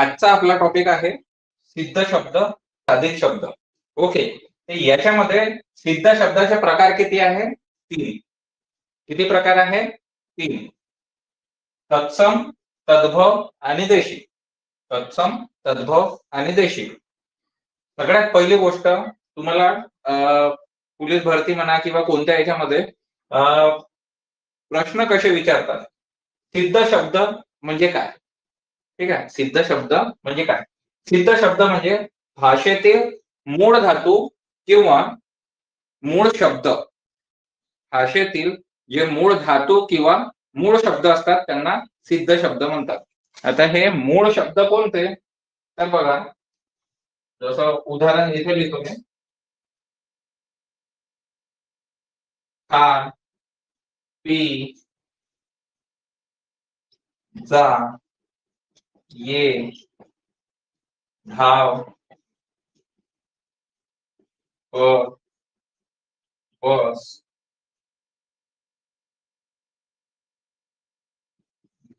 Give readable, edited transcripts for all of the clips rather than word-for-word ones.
आजचा आपला टॉपिक आहे सिद्ध शब्द, साधित शब्द. ओके. तर याच्यामध्ये सिद्ध शब्दाचे प्रकार किती आहे? 3. किती प्रकार आहे? 3. तत्सम, तद्भव आणि देशी. तत्सम, तद्भव आणि देशी. सगळ्यात पहिली गोष्ट तुम्हाला पोलीस भरती म्हणा किंवा कोणत्या याच्यामध्ये प्रश्न कसे विचारतात? सिद्ध शब्द म्हणजे काय? ठीक आहे. सिद्ध शब्द म्हणजे काय? सिद्ध शब्द म्हणजे भाषेतील मूळ धातू किंवा मूळ शब्द. भाषेतील जे मूळ धातू किंवा मूळ शब्द असतात त्यांना सिद्ध शब्द म्हणतात. आता हे मूळ शब्द कोणते? तर बघा, जसं उदाहरण इथे लिहितो मी. खा, पी, जा, ये, धाव, बस,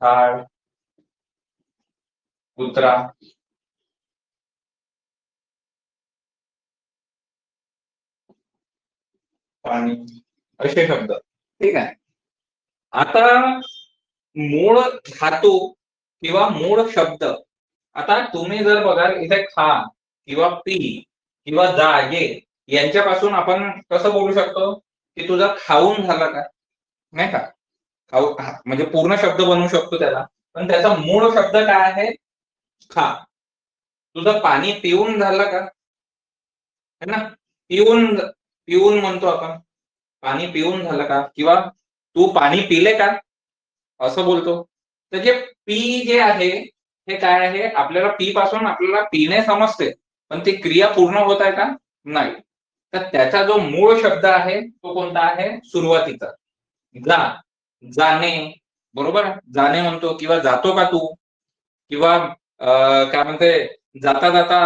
झाड, कुत्रा, पाणी, असे शब्द. ठीक आहे. आता मूळ धातू किंवा मूळ शब्द. आता तुम्ही जर बघाल इथे खा किंवा पी किंवा जा, ये, यांच्यापासून आपण कसं बोलू शकतो की तुझा खाऊन झाला का? नाही का? खाऊ म्हणजे पूर्ण शब्द बनवू शकतो त्याला. पण त्याचा मूळ शब्द काय आहे? खा. तुझं पाणी पिऊन झालं का? है ना? पिऊन पिऊन म्हणतो आपण. पाणी पिऊन झालं का? किंवा तू पाणी पिले का? असं बोलतो. तर जे पी जे आहे हे काय आहे? आपल्याला पी पासून आपल्याला पिणे समजते, पण ती क्रिया पूर्ण होत आहे का? नाही. तर त्याचा जो मूळ शब्द आहे तो कोणता आहे? सुरुवातीचा. जा, जाणे, बरोबर. जाणे म्हणतो किंवा जातो का तू? किंवा काय म्हणते, जाता जाता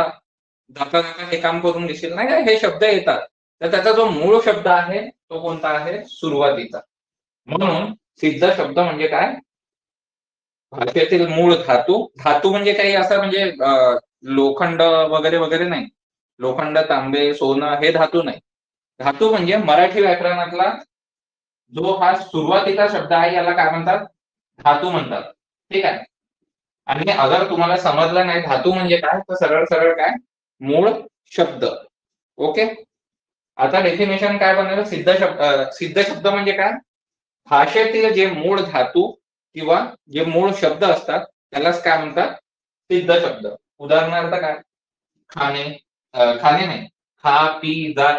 जाता जाता हे काम करून घेशील, नाही का? हे शब्द येतात. तर त्याचा जो मूळ शब्द आहे तो कोणता आहे? सुरुवातीचा. म्हणून सिद्ध शब्द म्हणजे काय? भाषेतील मूळ धातू. धातू म्हणजे काही असं म्हणजे लोखंड वगैरे वगैरे नाही. लोखंड, तांबे, सोनं हे धातू नाही. धातू म्हणजे मराठी व्याकरणातला जो हा सुरुवातीचा शब्द आहे याला काय म्हणतात? धातू म्हणतात. ठीक आहे. आणि अगर तुम्हाला समजलं नाही धातू म्हणजे काय, तर सरळ सरळ काय? मूळ शब्द. ओके. आता डेफिनेशन काय बनेल? सिद्ध शब्द म्हणजे काय? भाषेतील जे मूळ धातू किंवा जे मूळ शब्द असतात त्यालाच काय म्हणतात? सिद्ध शब्द. उदाहरणार्थ काय? खाणे, खाणे नाही, खा, पी, जा,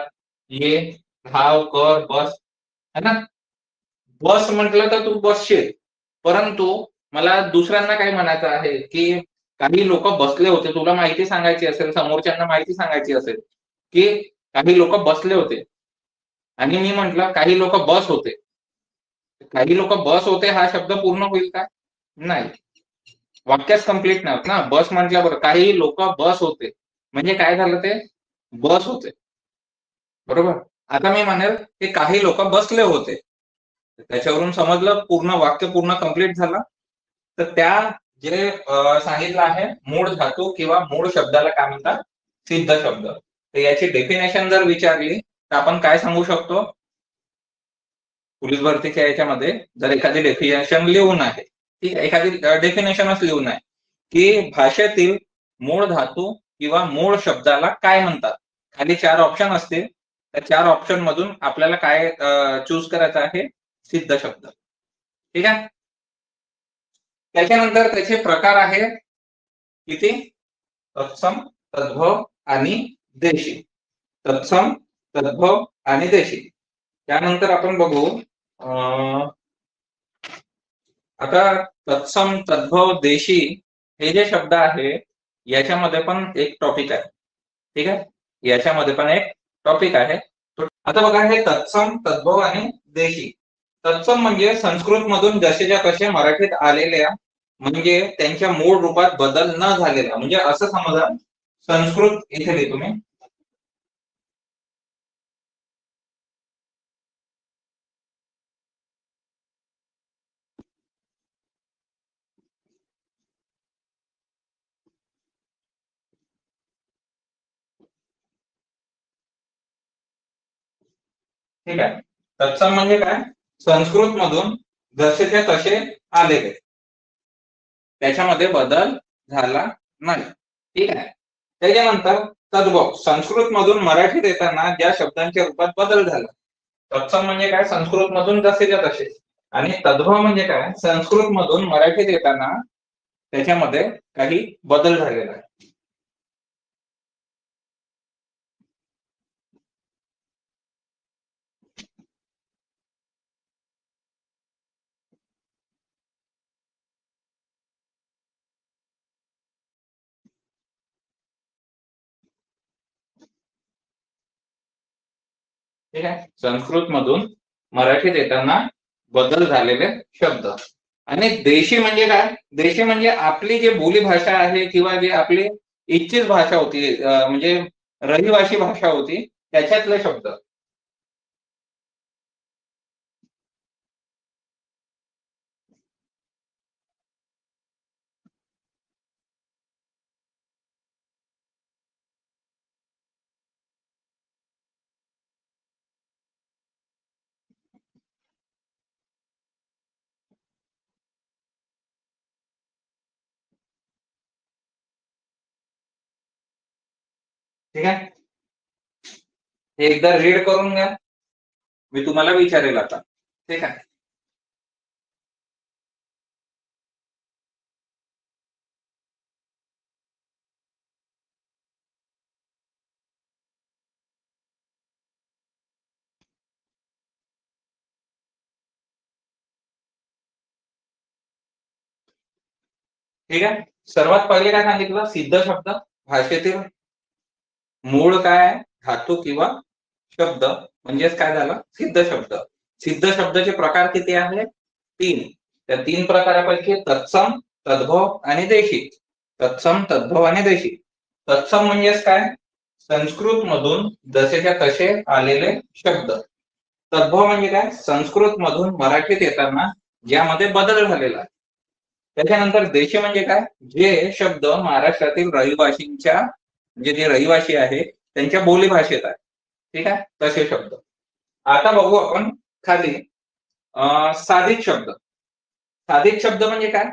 ये, धाव, कर, बस, है ना? बस म्हटलं तर तू बसशील, परंतु मला दुसऱ्यांना काय म्हणायचं आहे की काही लोक बसले होते. तुला माहिती सांगायची असेल, समोरच्यांना माहिती सांगायची असेल की काही लोक बसले होते आणि मी म्हंटल काही लोक बस होते. काही लोक बस होते हा शब्द पूर्ण होईल का? नाही. वाक्यच कंप्लीट नाही होत ना. बस म्हटल्यावर काही लोक बस होते म्हणजे काय झालं? ते बस होते, बरोबर. आता मी म्हणेल की काही लोक बसले होते, त्याच्यावरून समजलं, पूर्ण वाक्य पूर्ण कंप्लीट झालं. तर त्या जे सांगितलं आहे मूळ धातू किंवा मूळ शब्दाला काय म्हणतात? सिद्ध शब्द. तर याची डेफिनेशन जर विचारली तर आपण काय सांगू शकतो? पोलीस भरतीच्या याच्यामध्ये जर एखादी डेफिनेशन लिहून आहे, ती एखादी डेफिनेशनच लिहून आहे की भाषेतील मूळ धातू किंवा मूळ शब्दाला काय म्हणतात. खाली 4 ऑप्शन असतील. त्या 4 ऑप्शन मधून आपल्याला काय चूज करायचं आहे? सिद्ध शब्द. ठीक आहे. त्याच्यानंतर त्याचे प्रकार आहे किती? तत्सम, तद्भव आणि देशी. तत्सम, तद्भव आणि देशी. त्यानंतर आपण बघू आता तत्सम, तद्भव, देशी हे जे शब्द आहे याच्यामध्ये पण एक टॉपिक आहे. ठीक आहे. याच्यामध्ये पण एक टॉपिक आहे. आता बघा, हे तत्सम, तद्भव आणि देशी. तत्सम म्हणजे संस्कृत मधून जसेच्या तसे मराठीत आलेल्या, म्हणजे त्यांच्या मूळ रूपात बदल न झालेला. म्हणजे असं समजा, संस्कृत इथे लिहितो मी. ठीक आहे. तत्सम म्हणजे काय? संस्कृत मधून जसेच्या तसे आलेले, त्याच्यामध्ये बदल झाला नाही. ठीक आहे. त्याच्यानंतर तद्भव, संस्कृत मधून मराठीत येताना ज्या शब्दांच्या रूपात बदल झाला. तत्सम म्हणजे काय? संस्कृत मधून जसेच्या तसे. आणि तद्भव म्हणजे काय? संस्कृत मधून मराठीत येताना त्याच्यामध्ये काही बदल झालेला आहे. ठीक आहे. संस्कृत मधून मराठीत येताना बदल झालेले शब्द. आणि देशी म्हणजे काय? देशी म्हणजे आपली जी बोली भाषा आहे किंवा जी आपली इच्छित भाषा होती, म्हणजे रहिवाशी भाषा होती, त्याच्यातले शब्द. ठीक आहे. हे एकदा रीड करून घ्या, मी तुम्हाला विचारेल आता. ठीक आहे. ठीक आहे. सर्वात पहिले काय सांगितलं? सिद्ध शब्द. भाषेतील मूळ काय आहे? धातू किंवा शब्द, म्हणजेच काय झालं? सिद्ध शब्द. सिद्ध शब्दाचे प्रकार किती आहेत? 3. त्या 3 प्रकारापैकी तत्सम, तद्भव आणि देशी. तत्सम, तद्भव आणि देशी. तत्सम म्हणजेच काय? संस्कृत मधून जसेच्या तसे आलेले शब्द. तद्भव म्हणजे काय? संस्कृत मधून मराठीत येताना ज्यामध्ये बदल झालेला आहे. त्याच्यानंतर देशी म्हणजे काय? जे शब्द महाराष्ट्रातील रहिवाशींच्या, म्हणजे जे रहिवाशी आहे त्यांच्या बोली भाषेत आहे. ठीक आहे. तसे शब्द. आता बघू आपण खाली साधित शब्द. साधित शब्द म्हणजे काय?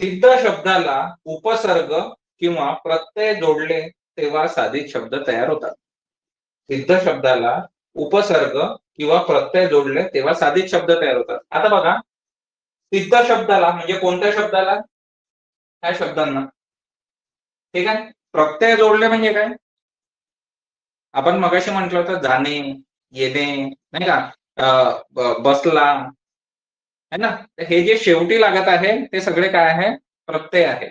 सिद्ध शब्दाला उपसर्ग किंवा प्रत्यय जोडले तेव्हा साधित शब्द तयार होतात. सिद्ध शब्दाला उपसर्ग किंवा प्रत्यय जोडले तेव्हा साधित शब्द तयार होतात. आता बघा, सिद्ध शब्दाला म्हणजे कोणत्या शब्दाला? ह्या शब्दांना. ठीक आहे. प्रत्यय जोडले म्हणजे काय? आपण मगाशी म्हटलं होतं जाणे, येणे, नाही का? बसला, है ना? हे जे शेवटी लागत आहे ते सगळे काय आहे? प्रत्यय आहे.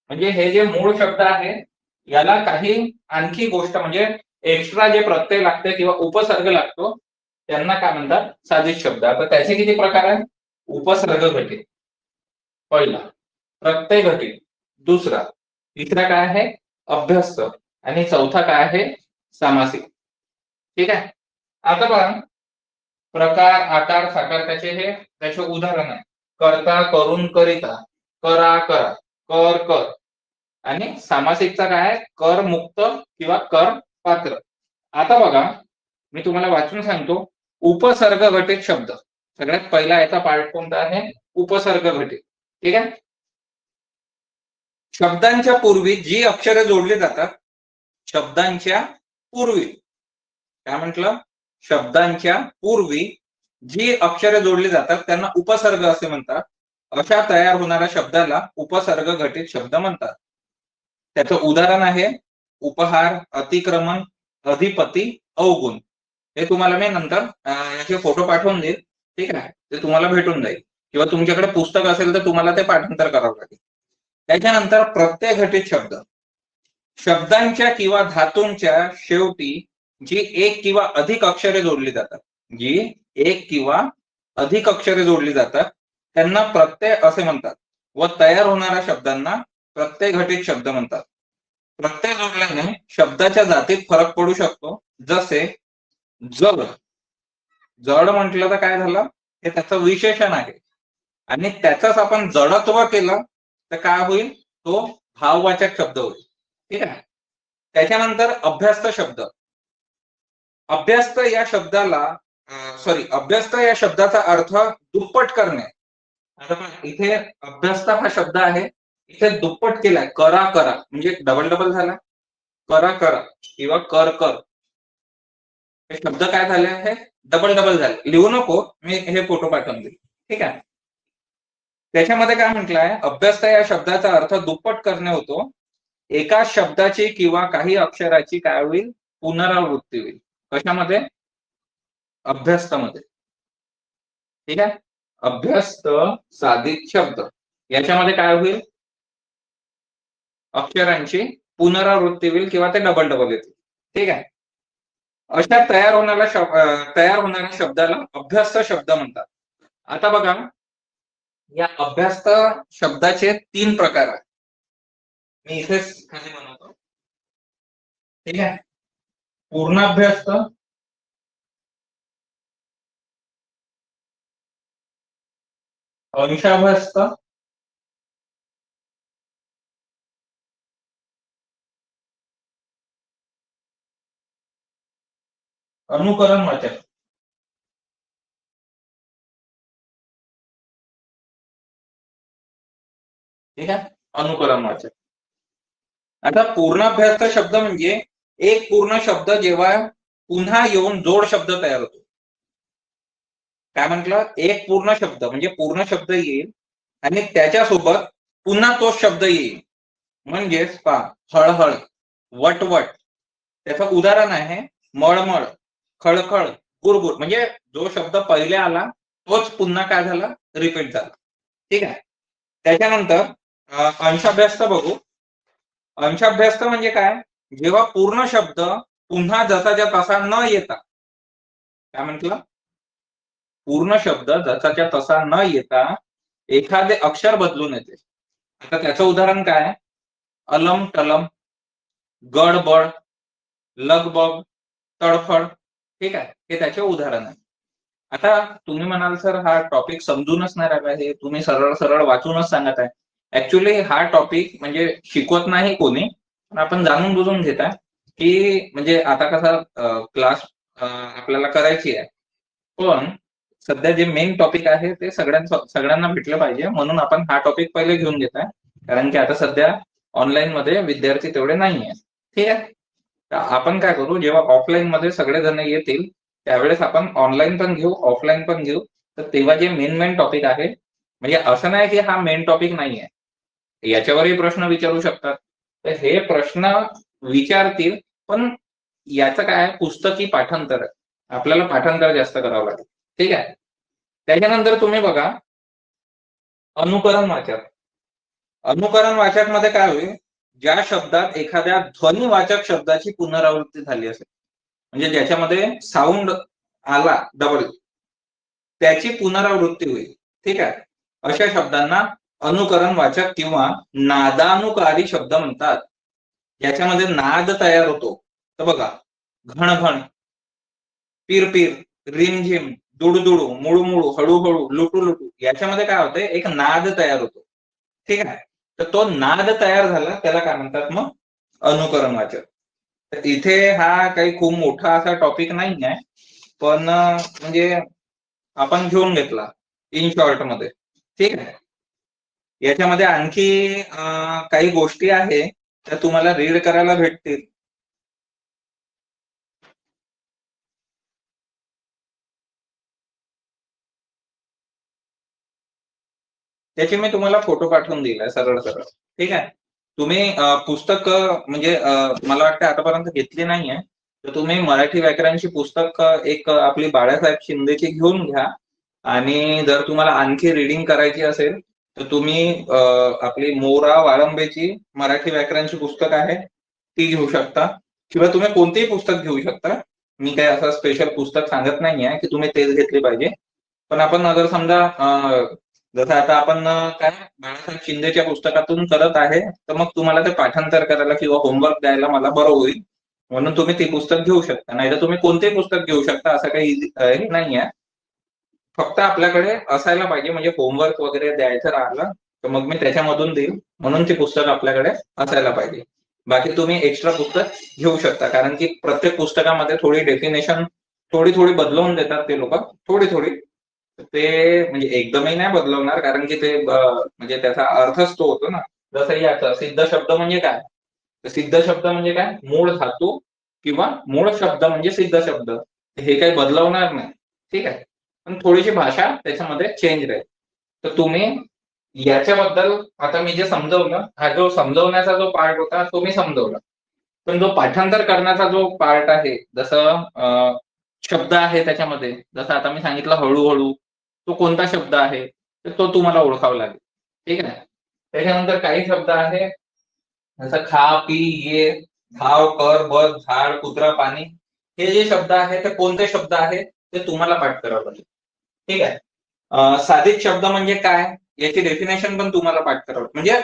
म्हणजे हे जे मूळ शब्द आहे याला काही आणखी गोष्ट म्हणजे एक्स्ट्रा जे प्रत्यय लागते किंवा उपसर्ग लागतो त्यांना काय म्हणतात? साधित शब्द. आता त्याचे किती प्रकार आहेत? उपसर्ग घटित पहिला, प्रत्यय घटित दुसरा, तिसरा काय आहे? अभ्यस्त, आणि चौथा काय आहे? सामासिक. ठीक आहे. आता पहा, प्रकार, आकार, साकार त्याचे उदाहरण आहे. करता, करून, करिता, करा, करा, कर, कर. आणि सामासिकचा काय आहे? कर मुक्त किंवा कर पात्र. आता बघा, मी तुम्हाला वाचून सांगतो. उपसर्ग घटित शब्द. सगळ्यात पहिला याचा पार्ट कोणता आहे? उपसर्ग घटित. ठीक आहे. शब्दांच्या पूर्वी जी अक्षरे जोडली जातात, शब्दांच्या पूर्वी, काय म्हटलं? शब्दांच्या पूर्वी जी अक्षरे जोडली जातात त्यांना उपसर्ग असे म्हणतात. अशा तयार होणाऱ्या शब्दाला उपसर्ग घटित शब्द म्हणतात. त्याचं उदाहरण आहे उपहार, अतिक्रमण, अधिपती, अवगुण. हे तुम्हाला मी नंतर याचे फोटो पाठवून देईल. ठीक आहे. ते तुम्हाला भेटून जाईल, किंवा तुमच्याकडे पुस्तक असेल तर तुम्हाला ते पाठांतर करावं लागेल. त्याच्यानंतर प्रत्यय घटित शब्द. शब्दांच्या किंवा धातूंच्या शेवटी जी एक किंवा अधिक अक्षरे जोडली जातात, जी एक किंवा अधिक अक्षरे जोडली जातात त्यांना प्रत्यय असे म्हणतात. व तयार होणाऱ्या शब्दांना प्रत्यय घटित शब्द म्हणतात. प्रत्यय जोडल्याने शब्दाच्या जातीत फरक पडू शकतो. जसे जड. जड म्हटलं तर काय झालं? हे त्याचं विशेषण आहे, आणि त्याचंच आपण जडत्व केलं तर काय होईल? तो भाववाचक शब्द होईल. ठीक आहे. त्याच्यानंतर अभ्यस्त शब्द. अभ्यस्त या शब्दाला सॉरी, अभ्यस्त या शब्दाचा अर्थ दुप्पट करणे. आता पहा, इथे अभ्यस्त हा शब्द आहे, इथे दुप्पट केलाय, करा करा म्हणजे डबल डबल झाला, करा करा किंवा कर कर, हे शब्द काय झाले आहे, डबल डबल झाले. लिहू नको, मी हे फोटो पाठवून देईल. ठीक आहे. त्याच्यामध्ये काय म्हटलंय, अभ्यस्त या शब्दाचा अर्थ दुप्पट करणे होतो. एका शब्दाची किंवा काही अक्षराची काय होईल, पुनरावृत्ती होईल. कशामध्ये, अभ्यस्तामध्ये. ठीक आहे. अभ्यस्त साधित शब्द याच्यामध्ये काय होईल, अक्षरांची पुनरावृत्ती होईल किंवा ते डबल डबल येतील. ठीक आहे. अशा तयार होणाऱ्या शब्दाला अभ्यस्त शब्द म्हणतात. आता बघा, या अभ्यस्त शब्दाचे 3 प्रकार आहेत. मी इथेच खाली बनवतो. ठीक आहे. पूर्णाभ्यस्त, अंशाभ्यस्त, अनुकरण वाचक. ठीक आहे. अनुकरण वाचक. आता पूर्णाभ्यस्त शब्द म्हणजे एक पूर्ण शब्द जेव्हा पुन्हा येऊन जोड शब्द तयार होतो. काय म्हटलं, एक पूर्ण शब्द म्हणजे पूर्ण शब्द येईल आणि त्याच्यासोबत पुन्हा तोच शब्द येईल. म्हणजेच पहा, हळहळ, वटवट, त्याचं उदाहरण आहे मळमळ, खळखळ, गुरगुर. म्हणजे जो शब्द पहिले आला तोच पुन्हा काय झाला, रिपीट झाला. ठीक आहे. त्याच्यानंतर अंशाभ्यस्त बघू. अंशाभ्यस्त म्हणजे काय, जेव्हा पूर्ण शब्द पुन्हा जसाच्या तसा न येता, काय म्हटलं, पूर्ण शब्द जसाच्या तसा न येता एखादे अक्षर बदलून येते. आता त्याचं उदाहरण काय, अलम टलम, गडबड, लगबग, तडफड. ठीक आहे. हे त्याचे उदाहरण आहे. आता तुम्ही म्हणाल सर हा टॉपिक समजूनच नाही राहिला, हे तुम्ही सरळ सरळ वाचूनच सांगत आहे. ऍक्च्युली हा टॉपिक म्हणजे शिकवत नाही कोणी, पण आपण जाणून बुजून घेत आहे की म्हणजे आता कसा क्लास आपल्याला करायची आहे, पण सध्या जे मेन टॉपिक आहे ते सगळ्यांना भेटलं पाहिजे, म्हणून आपण हा टॉपिक पहिले घेऊन घेत आहे. कारण की आता सध्या ऑनलाईन मध्ये विद्यार्थी तेवढे नाही आहेत. ठीक आहे. तर आपण काय करू, जेव्हा ऑफलाईन मध्ये सगळेजण येतील त्यावेळेस आपण ऑनलाईन पण घेऊ, ऑफलाईन पण घेऊ. तर तेव्हा जे मेन टॉपिक आहे, म्हणजे असं नाही की हा मेन टॉपिक नाही आहे, याच्यावरही प्रश्न विचारू शकतात. तर हे प्रश्न विचारतील, पण याचं काय आहे, पुस्तकी पाठांतर आहे. आपल्याला पाठांतर जास्त करावं लागेल. ठीक आहे. त्याच्यानंतर तुम्ही बघा, अनुकरण वाचक. अनुकरण वाचक मध्ये काय होईल, ज्या शब्दात एखाद्या ध्वनिवाचक शब्दाची पुनरावृत्ती झाली असेल, म्हणजे ज्याच्यामध्ये साऊंड आला डबल, त्याची पुनरावृत्ती होईल. ठीक आहे. अशा शब्दांना अनुकरण वाचक किंवा नादानुकारी शब्द म्हणतात. याच्यामध्ये नाद तयार होतो. तर बघा, घणघण, पिरपिर, रिमझिम, दुडदुडू, मुळूमुळू, हळूहळू, लुटू याच्यामध्ये काय होतंय, एक नाद तयार होतो. ठीक आहे. तर तो नाद तयार झाला त्याला काय म्हणतात मग, अनुकरण वाचक. तर इथे हा काही खूप मोठा असा टॉपिक नाही आहे, पण म्हणजे आपण घेऊन घेतला इन शॉर्ट मध्ये. ठीक आहे. याच्यामध्ये आणखी काही गोष्टी आहे त्या तुम्हाला रीड करायला भेटतील. त्याचे मी तुम्हाला फोटो पाठवून दिलाय सरळ सरळ. ठीक आहे. तुम्ही पुस्तक म्हणजे मला वाटतं आतापर्यंत घेतली नाहीये, तर तुम्ही मराठी व्याकरणची पुस्तक एक आपली बाळासाहेब शिंदेची घेऊन घ्या. आणि जर तुम्हाला आणखी रिडिंग करायची असेल तर तुम्ही आपली मोरा वाळंबेची मराठी व्याकरणची पुस्तक आहे ती घेऊ शकता, किंवा तुम्ही कोणतेही पुस्तक घेऊ शकता. मी काही असं स्पेशल पुस्तक सांगत नाहीये की तुम्ही तेच घेतले पाहिजे. पण आपण अगर समजा जसं आता आपण काय बाळासाहेब शिंदेच्या पुस्तकातून करत आहे, तर मग तुम्हाला ते पाठांतर करायला किंवा होमवर्क द्यायला मला बरं होईल, म्हणून तुम्ही ते पुस्तक घेऊ शकता. नाही तर तुम्ही कोणतेही पुस्तक घेऊ शकता, असं काही हे नाही आहे. फक्त आपल्याकडे असायला पाहिजे, म्हणजे होमवर्क वगैरे द्यायचं राहिलं तर मग मी त्याच्यामधून देईल, म्हणून ती पुस्तक आपल्याकडे असायला पाहिजे. बाकी तुम्ही एक्स्ट्रा पुस्तक घेऊ शकता, कारण की प्रत्येक पुस्तकामध्ये थोडी डेफिनेशन थोडी थोडी बदलवून देतात ते लोक, थोडी थोडी. ते म्हणजे एकदमही नाही बदलवणार, कारण की ते म्हणजे त्याचा अर्थच तो होतो ना. जसं याचा सिद्ध शब्द म्हणजे काय, तर सिद्ध शब्द म्हणजे काय, मूळ धातू किंवा मूळ शब्द म्हणजे सिद्ध शब्द, हे काही बदलवणार नाही. ठीक आहे, पण थोडीशी भाषा त्याच्यामध्ये चेंज राहील. तर तुम्ही याच्याबद्दल आता मी जे समजवलं, हा जो समजवण्याचा जो पार्ट होता तो मी समजवला, पण जो पाठांतर करण्याचा जो पार्ट आहे, जसं शब्द आहे त्याच्यामध्ये, जसं आता मी सांगितलं हळूहळू, तो कोणता शब्द आहे तर तो तुम्हाला ओळखावा लागेल. ठीक आहे. त्याच्यानंतर काही शब्द आहे जसं खा पी ये, धाव कर बस झाड कुत्रा पाणी, हे जे शब्द आहे ते कोणते शब्द आहे ते तुम्हाला पाठ करावं लागेल. ठीक आहे. साधित शब्द म्हणजे काय याची डेफिनेशन पण तुम्हाला पाठ करावं, म्हणजे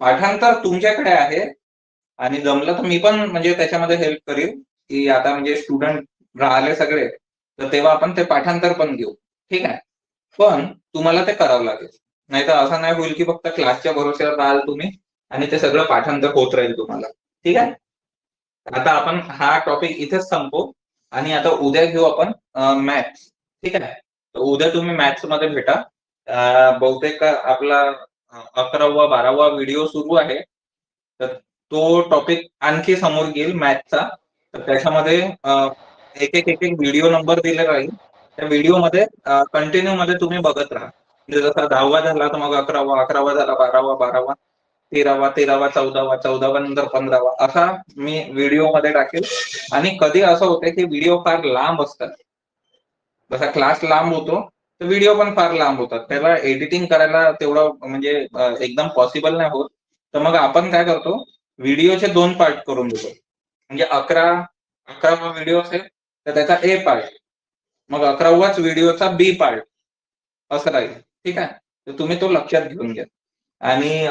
पाठांतर तुमच्याकडे आहे. आणि जमलं तर मी पण म्हणजे त्याच्यामध्ये हेल्प करीन, की आता म्हणजे स्टुडंट राहिले सगळे, तर तेव्हा आपण ते पाठांतर पण घेऊ. ठीक आहे, पण तुम्हाला ते करावं लागेल. नाही तर असं नाही होईल की फक्त क्लासच्या भरोश्यावर राहाल तुम्ही आणि ते सगळं पाठांतर होत राहील तुम्हाला. ठीक आहे. आता आपण हा टॉपिक इथेच संपवू आणि आता उद्या घेऊ आपण मॅथ्स. ठीक आहे. तर उद्या तुम्ही मॅथ्स मध्ये भेटा. बहुतेक आपला 11वा-12वा व्हिडिओ सुरू आहे, तर तो टॉपिक आणखी समोर घेईल मॅथ्सचा. तर त्याच्यामध्ये एक एक एक एक व्हिडिओ नंबर दिले राहील. त्या व्हिडिओमध्ये कंटिन्यू मध्ये तुम्ही बघत राहा. म्हणजे जसा 10वा झाला तर मग 11वा, 11वा झाला 12वा, 12वा 13वा, 13वा 14वा, 14वा नंतर 15वा, असा मी व्हिडिओ मध्ये टाकेल. आणि कधी असं होतं की व्हिडिओ फार लांब असतात, जसा क्लास लांब होतो तर व्हिडिओ पण फार लांब होतात, त्याला एडिटिंग करायला तेवढं म्हणजे एकदम पॉसिबल नाही होत. तर मग आपण काय करतो, व्हिडिओचे 2 पार्ट करून देतो. म्हणजे 11वा व्हिडिओ असेल तर त्याचा ए पार्ट, मग 11वाच व्हिडिओचा बी पार्ट, असं राहील. ठीक आहे. तर तुम्ही तो लक्षात घेऊन घ्या. आणि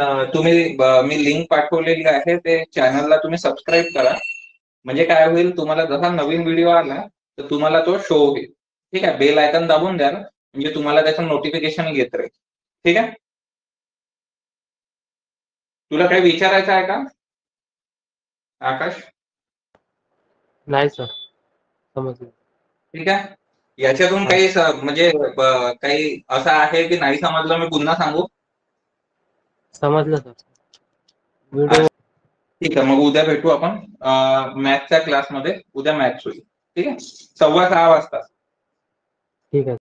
मी लिंक पाठवलेली आहे, ते चॅनलला तुम्ही सबस्क्राईब करा. म्हणजे काय होईल, तुम्हाला जसा नवीन व्हिडिओ आला तर तुम्हाला तो शो होईल. ठीक आहे. बेल आयकॉन दाबून द्या, म्हणजे तुम्हाला त्याचं नोटिफिकेशन येत राहील. ठीक आहे. तुला काही विचारायचं आहे का आकाश? नाही सर, समजलं. ठीक आहे. याच्यातून काही म्हणजे काही असं आहे की नाही समजलं, मी पुन्हा सांगू? समजलं सर. व्हिडिओ. ठीक आहे, मग उद्या भेटू आपण मॅथ्सच्या क्लासमध्ये. उद्या मॅथ्स होईल. ठीक आहे, 6:15 वाजता. ठीक आहे.